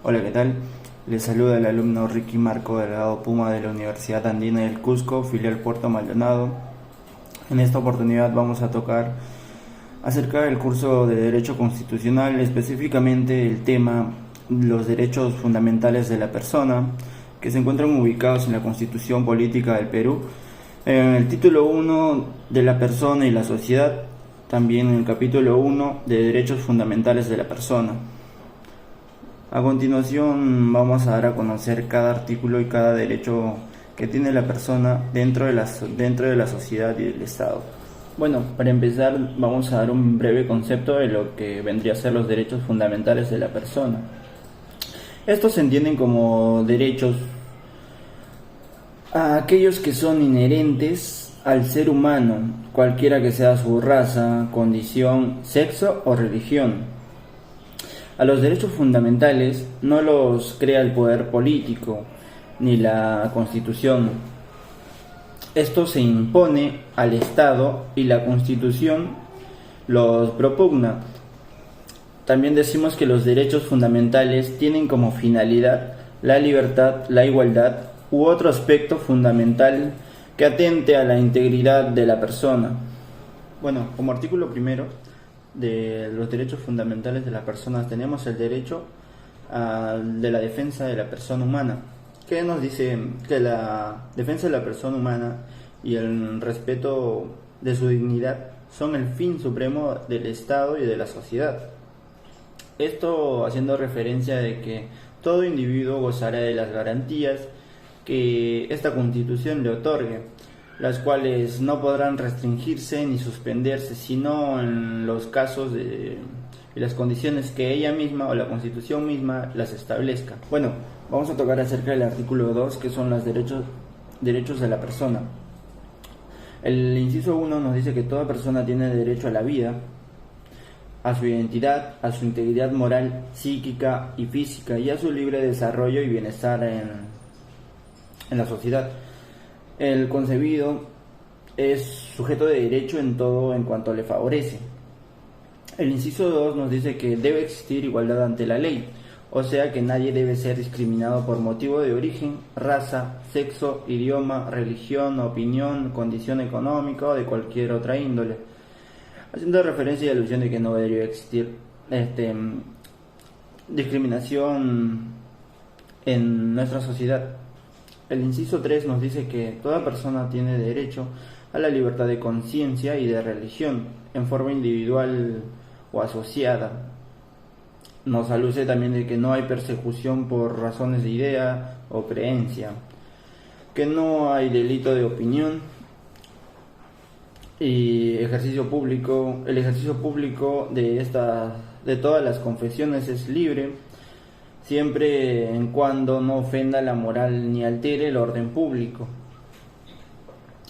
Hola, ¿qué tal? Les saluda el alumno Ricky Marco Delgado Puma de la Universidad Andina del Cusco, filial Puerto Maldonado. En esta oportunidad vamos a tocar acerca del curso de Derecho Constitucional, específicamente el tema los derechos fundamentales de la persona, que se encuentran ubicados en la Constitución Política del Perú, en el título 1 de la persona y la sociedad, también en el capítulo 1 de Derechos Fundamentales de la persona. A continuación vamos a dar a conocer cada artículo y cada derecho que tiene la persona dentro de la sociedad y del Estado. Bueno, para empezar vamos a dar un breve concepto de lo que vendría a ser los derechos fundamentales de la persona. Estos se entienden como derechos a aquellos que son inherentes al ser humano, cualquiera que sea su raza, condición, sexo o religión. A los derechos fundamentales no los crea el poder político ni la Constitución. Esto se impone al Estado y la Constitución los propugna. También decimos que los derechos fundamentales tienen como finalidad la libertad, la igualdad u otro aspecto fundamental que atente a la integridad de la persona. Bueno, como artículo primero de los derechos fundamentales de las personas tenemos el derecho de la defensa de la persona humana, que nos dice que la defensa de la persona humana y el respeto de su dignidad son el fin supremo del Estado y de la sociedad. Esto haciendo referencia de que todo individuo gozará de las garantías que esta Constitución le otorgue, las cuales no podrán restringirse ni suspenderse, sino en los casos y las condiciones que ella misma o la Constitución misma las establezca. Bueno, vamos a tocar acerca del artículo 2, que son los derechos de la persona. El inciso 1 nos dice que toda persona tiene derecho a la vida, a su identidad, a su integridad moral, psíquica y física, y a su libre desarrollo y bienestar en la sociedad. El concebido es sujeto de derecho en todo en cuanto le favorece. El inciso 2 nos dice que debe existir igualdad ante la ley, o sea que nadie debe ser discriminado por motivo de origen, raza, sexo, idioma, religión, opinión, condición económica o de cualquier otra índole. Haciendo referencia y alusión de que no debería existir discriminación en nuestra sociedad. El inciso 3 nos dice que toda persona tiene derecho a la libertad de conciencia y de religión, en forma individual o asociada. Nos alude también de que no hay persecución por razones de idea o creencia, que no hay delito de opinión y ejercicio público. El ejercicio público de todas las confesiones es libre, siempre en cuando no ofenda la moral ni altere el orden público.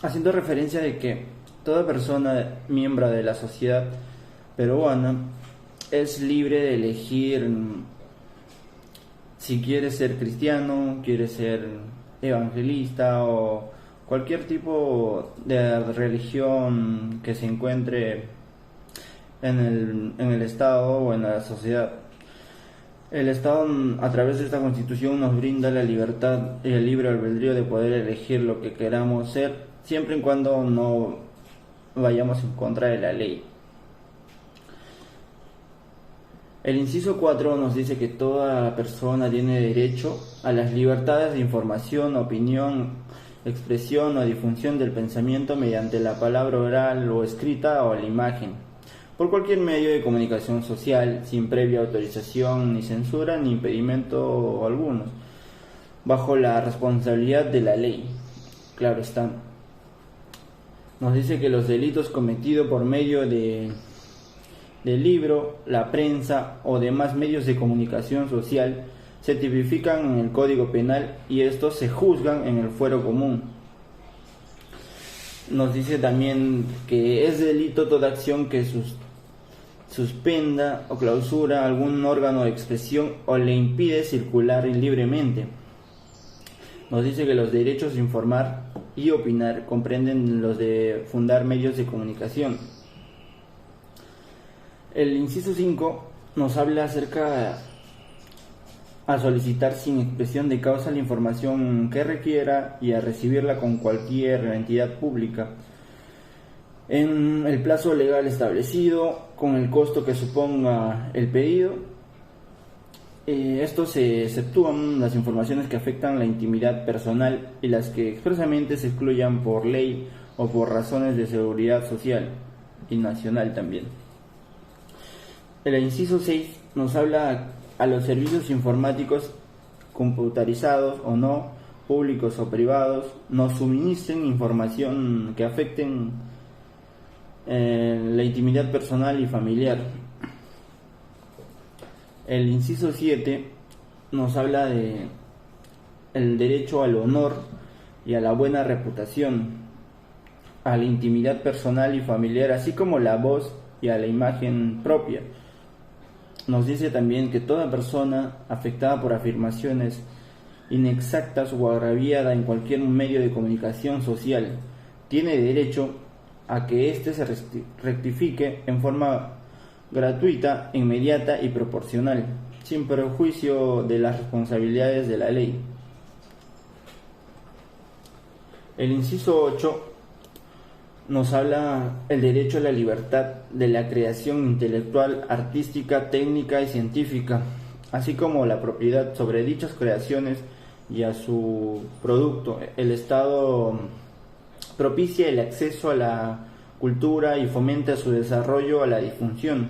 Haciendo referencia de que toda persona miembro de la sociedad peruana es libre de elegir si quiere ser cristiano, quiere ser evangelista o cualquier tipo de religión que se encuentre en el Estado o en la sociedad. El Estado, a través de esta Constitución, nos brinda la libertad y el libre albedrío de poder elegir lo que queramos ser, siempre y cuando no vayamos en contra de la ley. El inciso 4 nos dice que toda persona tiene derecho a las libertades de información, opinión, expresión o difusión del pensamiento mediante la palabra oral o escrita o la imagen, por cualquier medio de comunicación social, sin previa autorización, ni censura, ni impedimento alguno, bajo la responsabilidad de la ley. Claro está. Nos dice que los delitos cometidos por medio del libro, la prensa o demás medios de comunicación social se tipifican en el Código Penal y estos se juzgan en el fuero común. Nos dice también que es delito toda acción que suspenda o clausura algún órgano de expresión o le impide circular libremente. Nos dice que los derechos de informar y opinar comprenden los de fundar medios de comunicación. El inciso 5 nos habla acerca a solicitar sin expresión de causa la información que requiera y a recibirla con cualquier entidad pública en el plazo legal establecido, con el costo que suponga el pedido. Esto se exceptúan las informaciones que afectan la intimidad personal y las que expresamente se excluyan por ley o por razones de seguridad social y nacional también. El inciso 6 nos habla a los servicios informáticos computarizados o no, públicos o privados, nos suministren información que afecten la intimidad personal y familiar. El inciso 7 nos habla de el derecho al honor y a la buena reputación, a la intimidad personal y familiar, así como la voz y a la imagen propia. Nos dice también que toda persona afectada por afirmaciones inexactas o agraviada en cualquier medio de comunicación social tiene derecho a que éste se rectifique en forma gratuita, inmediata y proporcional, sin perjuicio de las responsabilidades de la ley. El inciso 8 nos habla el derecho a la libertad de la creación intelectual, artística, técnica y científica, así como la propiedad sobre dichas creaciones y a su producto. El Estado propicia el acceso a la cultura y fomenta su desarrollo a la difusión,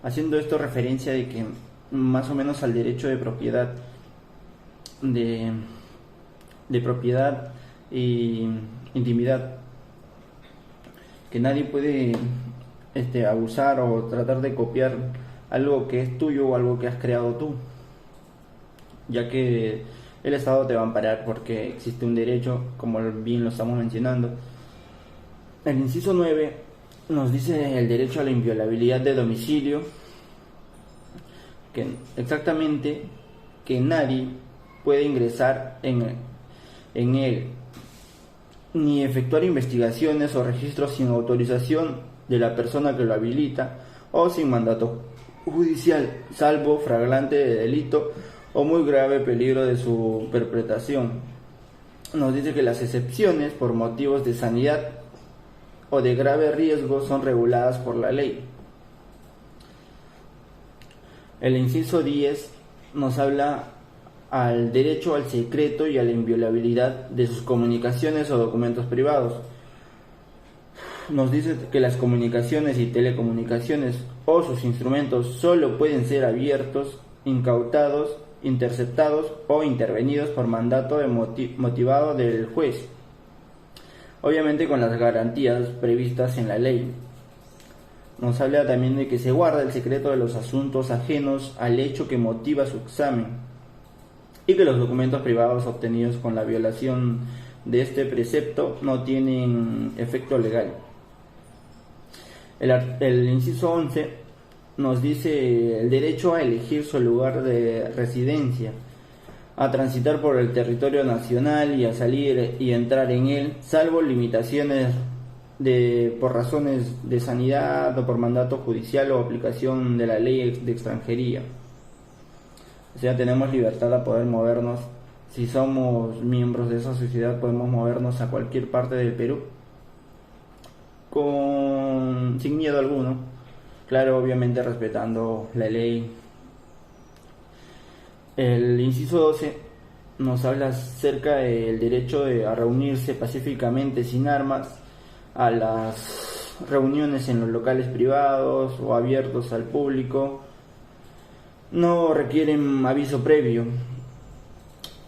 haciendo esto referencia de que más o menos al derecho de propiedad de propiedad y intimidad, que nadie puede abusar o tratar de copiar algo que es tuyo o algo que has creado tú, ya que el Estado te va a amparar porque existe un derecho, como bien lo estamos mencionando. El inciso 9 nos dice el derecho a la inviolabilidad de domicilio, que exactamente que nadie puede ingresar en él, ni efectuar investigaciones o registros sin autorización de la persona que lo habilita o sin mandato judicial, salvo flagrante de delito o muy grave peligro de su perpetración. Nos dice que las excepciones por motivos de sanidad o de grave riesgo son reguladas por la ley. El inciso 10 nos habla al derecho al secreto y a la inviolabilidad de sus comunicaciones o documentos privados. Nos dice que las comunicaciones y telecomunicaciones o sus instrumentos solo pueden ser abiertos, incautados, interceptados o intervenidos por mandato motivado del juez, obviamente con las garantías previstas en la ley. Nos habla también de que se guarda el secreto de los asuntos ajenos al hecho que motiva su examen y que los documentos privados obtenidos con la violación de este precepto no tienen efecto legal. El inciso 11 nos dice el derecho a elegir su lugar de residencia, a transitar por el territorio nacional y a salir y entrar en él, salvo limitaciones por razones de sanidad o por mandato judicial o aplicación de la ley de extranjería. O sea, tenemos libertad a poder movernos. Si somos miembros de esa sociedad, podemos movernos a cualquier parte del Perú sin miedo alguno. Claro, obviamente respetando la ley. El inciso 12 nos habla acerca del derecho a reunirse pacíficamente sin armas, a las reuniones en los locales privados o abiertos al público. No requieren aviso previo.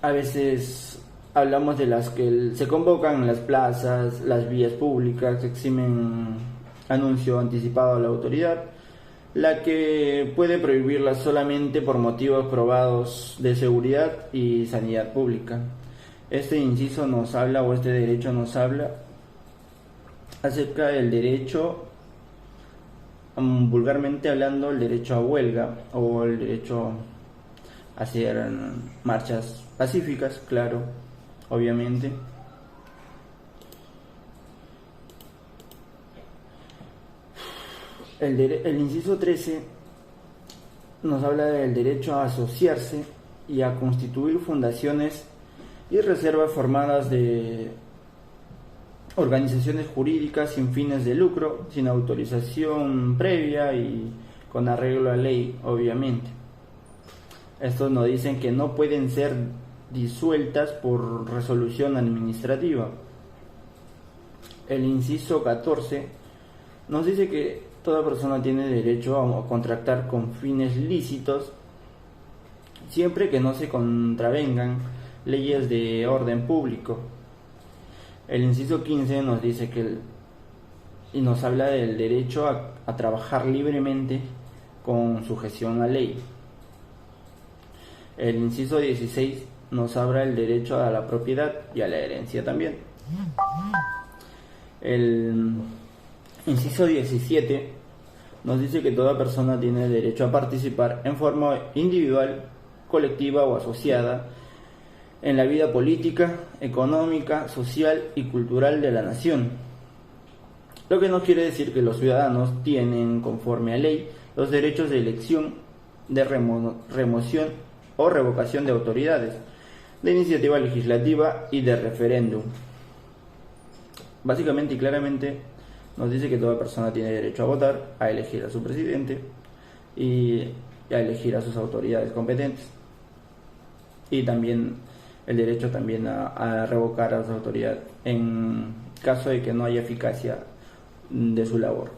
A veces hablamos de las que se convocan en las plazas, las vías públicas, eximen anuncio anticipado a la autoridad, la que puede prohibirlas solamente por motivos probados de seguridad y sanidad pública. Este inciso nos habla, o este derecho nos habla acerca del derecho, vulgarmente hablando, el derecho a huelga o el derecho a hacer marchas pacíficas, claro, obviamente. El inciso 13 nos habla del derecho a asociarse y a constituir fundaciones y reservas formadas de organizaciones jurídicas sin fines de lucro, sin autorización previa y con arreglo a ley, obviamente. Estos nos dicen que no pueden ser disueltas por resolución administrativa. El inciso 14 nos dice que toda persona tiene derecho a contratar con fines lícitos siempre que no se contravengan leyes de orden público. El inciso 15 nos dice y nos habla del derecho a trabajar libremente con sujeción a ley. El inciso 16 nos habla del derecho a la propiedad y a la herencia también. El inciso 17 nos dice que toda persona tiene derecho a participar en forma individual, colectiva o asociada en la vida política, económica, social y cultural de la nación. Lo que no quiere decir que los ciudadanos tienen, conforme a ley, los derechos de elección, de remoción o revocación de autoridades, de iniciativa legislativa y de referéndum. Básicamente y claramente nos dice que toda persona tiene derecho a votar, a elegir a su presidente y a elegir a sus autoridades competentes, y también el derecho también a revocar a su autoridad en caso de que no haya eficacia de su labor.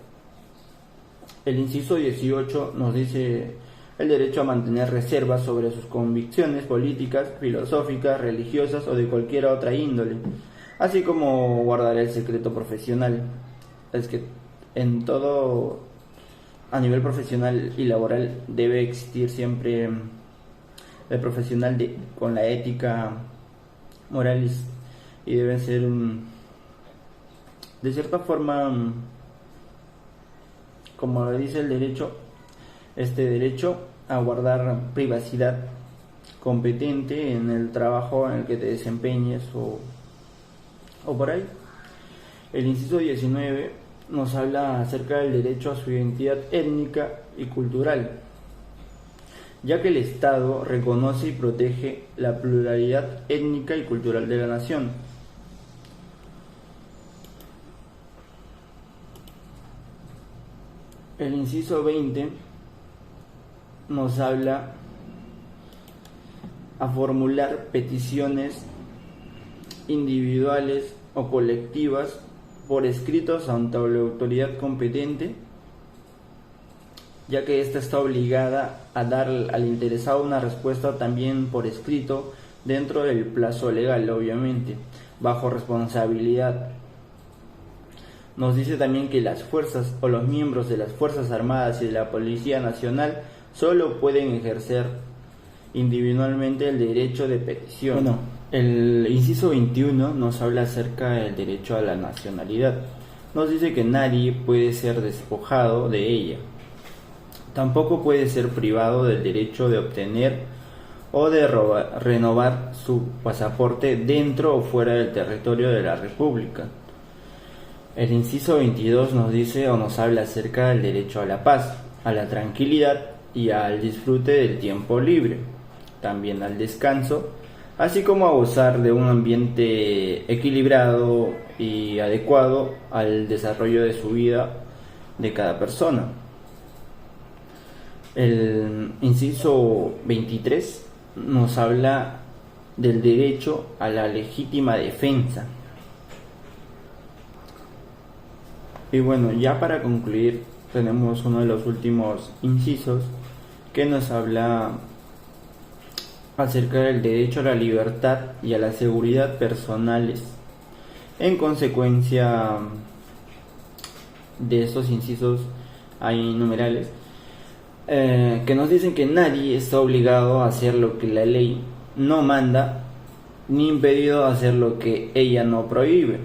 El inciso 18 nos dice el derecho a mantener reservas sobre sus convicciones políticas, filosóficas, religiosas o de cualquier otra índole, así como guardar el secreto profesional. Es que en todo, a nivel profesional y laboral, debe existir siempre el profesional con la ética moral y debe ser de cierta forma, como lo dice el derecho, este derecho a guardar privacidad competente en el trabajo en el que te desempeñes o por ahí. El inciso 19 nos habla acerca del derecho a su identidad étnica y cultural, ya que el Estado reconoce y protege la pluralidad étnica y cultural de la nación. El inciso 20 nos habla a formular peticiones individuales o colectivas por escritos ante la autoridad competente, ya que ésta está obligada a dar al interesado una respuesta también por escrito dentro del plazo legal, obviamente, bajo responsabilidad. Nos dice también que las fuerzas o los miembros de las Fuerzas Armadas y de la Policía Nacional solo pueden ejercer individualmente el derecho de petición. Bueno, el inciso 21 nos habla acerca del derecho a la nacionalidad. Nos dice que nadie puede ser despojado de ella. Tampoco puede ser privado del derecho de obtener o de renovar su pasaporte dentro o fuera del territorio de la República. El inciso 22 nos dice o nos habla acerca del derecho a la paz, a la tranquilidad y al disfrute del tiempo libre, también al descanso, así como a gozar de un ambiente equilibrado y adecuado al desarrollo de su vida de cada persona. El inciso 23 nos habla del derecho a la legítima defensa. Y bueno, ya para concluir, tenemos uno de los últimos incisos que nos habla acerca del derecho a la libertad y a la seguridad personales. En consecuencia de estos incisos hay numerales que nos dicen que nadie está obligado a hacer lo que la ley no manda, ni impedido a hacer lo que ella no prohíbe.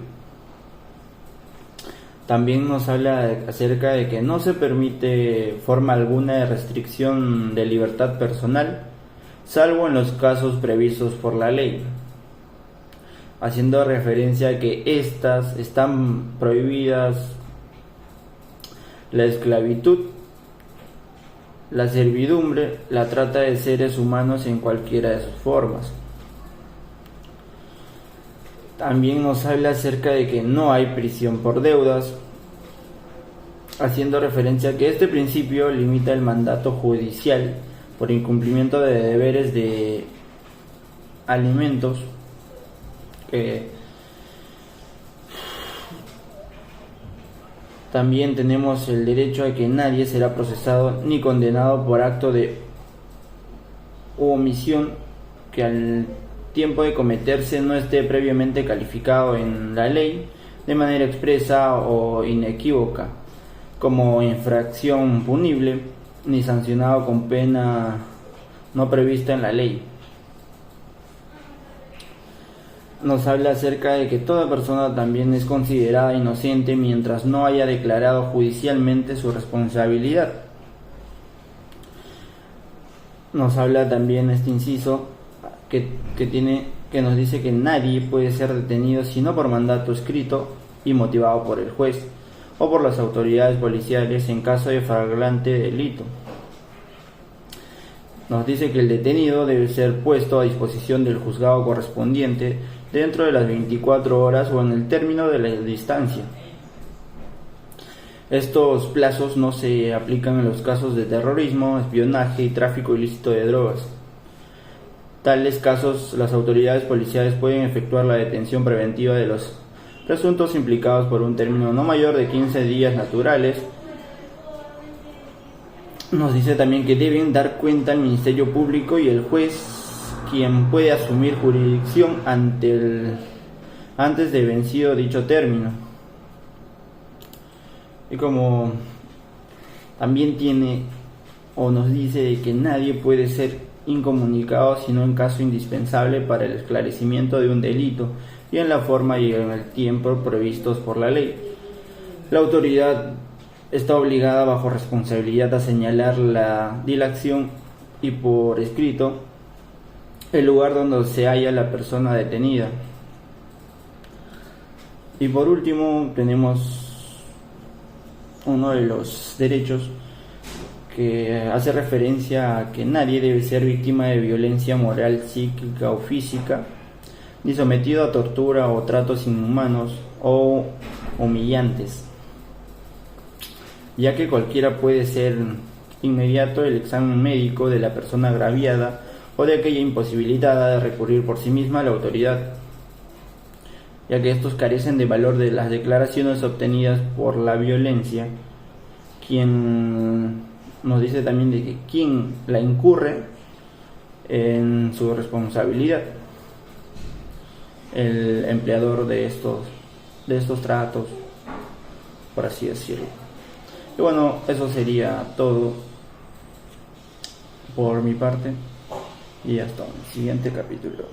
También nos habla acerca de que no se permite forma alguna de restricción de libertad personal, salvo en los casos previstos por la ley, haciendo referencia a que estas están prohibidas la esclavitud, la servidumbre, la trata de seres humanos en cualquiera de sus formas. También nos habla acerca de que no hay prisión por deudas, haciendo referencia a que este principio limita el mandato judicial por incumplimiento de deberes de alimentos También tenemos el derecho a que nadie será procesado ni condenado por acto de omisión que al tiempo de cometerse no esté previamente calificado en la ley de manera expresa o inequívoca como infracción punible ni sancionado con pena no prevista en la ley. Nos habla acerca de que toda persona también es considerada inocente mientras no haya declarado judicialmente su responsabilidad. Nos habla también este inciso que nos dice que nadie puede ser detenido sino por mandato escrito y motivado por el juez o por las autoridades policiales en caso de flagrante delito. Nos dice que el detenido debe ser puesto a disposición del juzgado correspondiente dentro de las 24 horas o en el término de la distancia. Estos plazos no se aplican en los casos de terrorismo, espionaje y tráfico ilícito de drogas. Tales casos, las autoridades policiales pueden efectuar la detención preventiva de los presuntos implicados por un término no mayor de 15 días naturales. Nos dice también que deben dar cuenta al Ministerio Público y el juez, quien puede asumir jurisdicción antes de vencido dicho término. Y como también nos dice que nadie puede ser incomunicado sino en caso indispensable para el esclarecimiento de un delito y en la forma y en el tiempo previstos por la ley. La autoridad está obligada bajo responsabilidad a señalar la dilación y por escrito el lugar donde se halla la persona detenida. Y por último tenemos uno de los derechos que hace referencia a que nadie debe ser víctima de violencia moral, psíquica o física, ni sometido a tortura o tratos inhumanos o humillantes, ya que cualquiera puede ser inmediato el examen médico de la persona agraviada o de aquella imposibilitada de recurrir por sí misma a la autoridad, ya que estos carecen de valor de las declaraciones obtenidas por la violencia, quien nos dice también de que quien la incurre en su responsabilidad, el empleador de estos tratos, por así decirlo. Y bueno, eso sería todo por mi parte y hasta el siguiente capítulo.